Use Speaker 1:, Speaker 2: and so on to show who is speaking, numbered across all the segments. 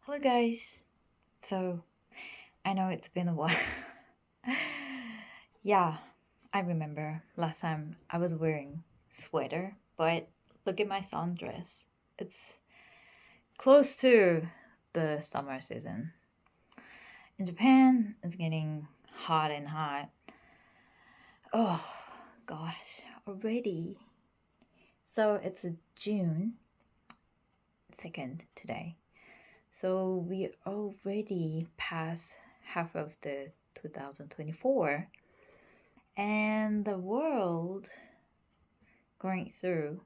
Speaker 1: Hello, guys. So, I know it's been a while. Yeah, I remember last time I was wearing sweater, but look at my sundress. It's close to the summer season. In Japan, it's getting hot and hot. Oh, gosh, already. So, it's a June 2nd today. So, we already passed half of the 2024 and the world going through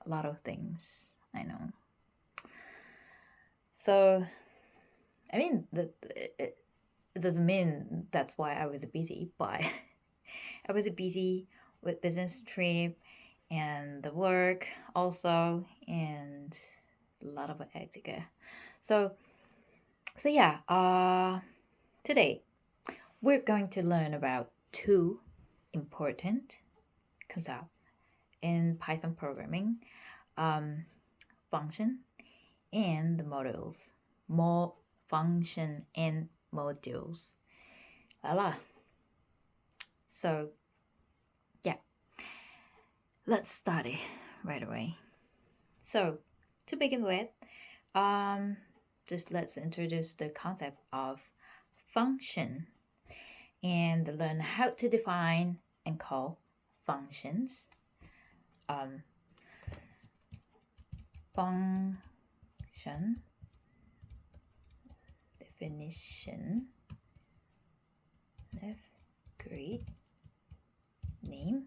Speaker 1: a lot of things. I know. So, I mean, it doesn't mean that's why I was busy, but I was busy with business trip and the work also, and a lot of etc. So, so yeah. Today we're going to learn about two important concepts in Python programming, um, function and the modules. More function and modules. Voila. So yeah, let's start it right away. So to begin with, um, just let's introduce the concept of function and learn how to define and call functions. Um, function definition of great name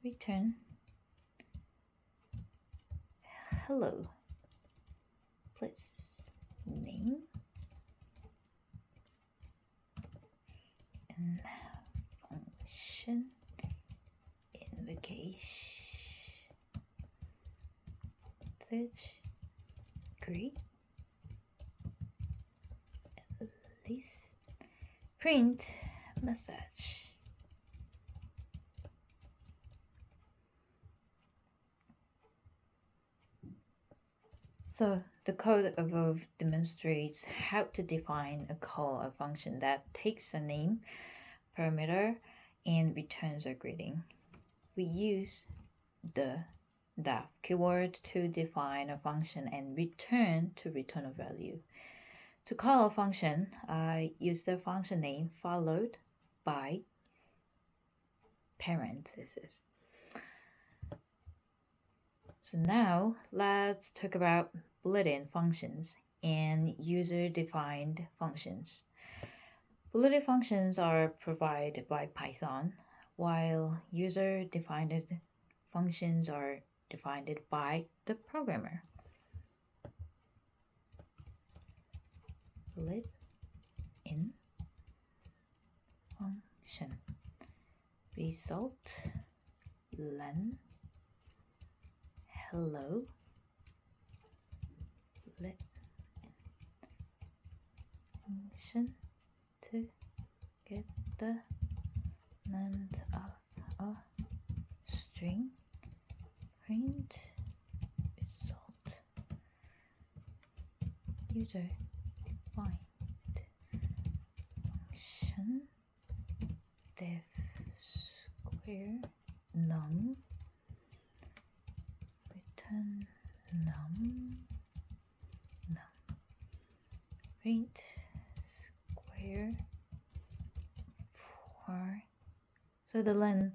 Speaker 1: return hello please name and function invocation great this print message. So the code above demonstrates how to define a call a function that takes a name, parameter, and returns a greeting. We use the def keyword to define a function and return to return a value. To call a function, I use the function name followed by parentheses. So now let's talk about bulletin functions and user-defined functions. Bulletin functions are provided by Python, while user-defined functions are defined by the programmer. Bulletin function result len hello let function to get the length of a string print result user defined function def square num return num print square for. So the len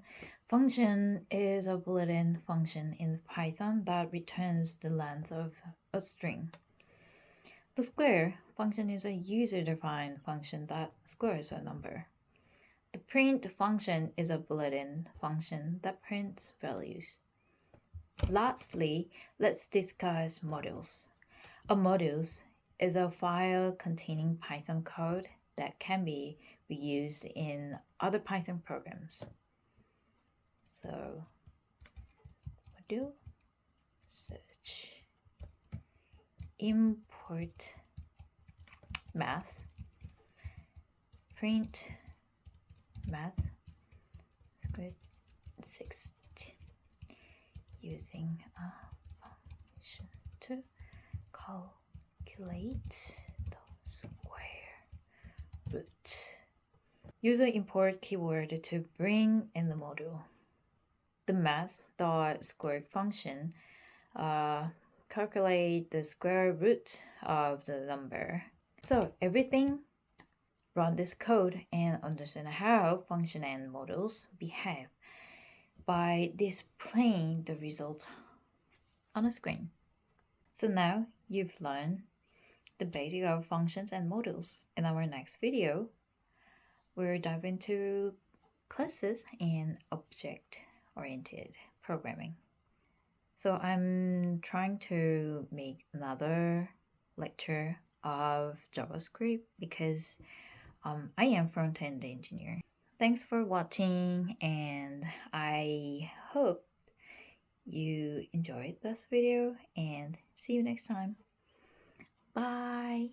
Speaker 1: function is a bulletin function in Python that returns the length of a string. The square function is a user-defined function that squares a number. The print function is a bulletin function that prints values. Lastly, let's discuss modules. A module is a file containing Python code that can be reused in other Python programs. So, module search import math print math script 16 using a function to calculate the square root. Use the import keyword to bring in the module. The math.square function calculate the square root of the number. So everything, run this code and understand how function and models behave by displaying the result on a screen. So now you've learned the basic of functions and models. In our next video, we'll dive into classes and object-oriented programming. So I'm trying to make another lecture of JavaScript because I am front-end engineer. Thanks for watching, and I hope you enjoyed this video, and see you next time. Bye.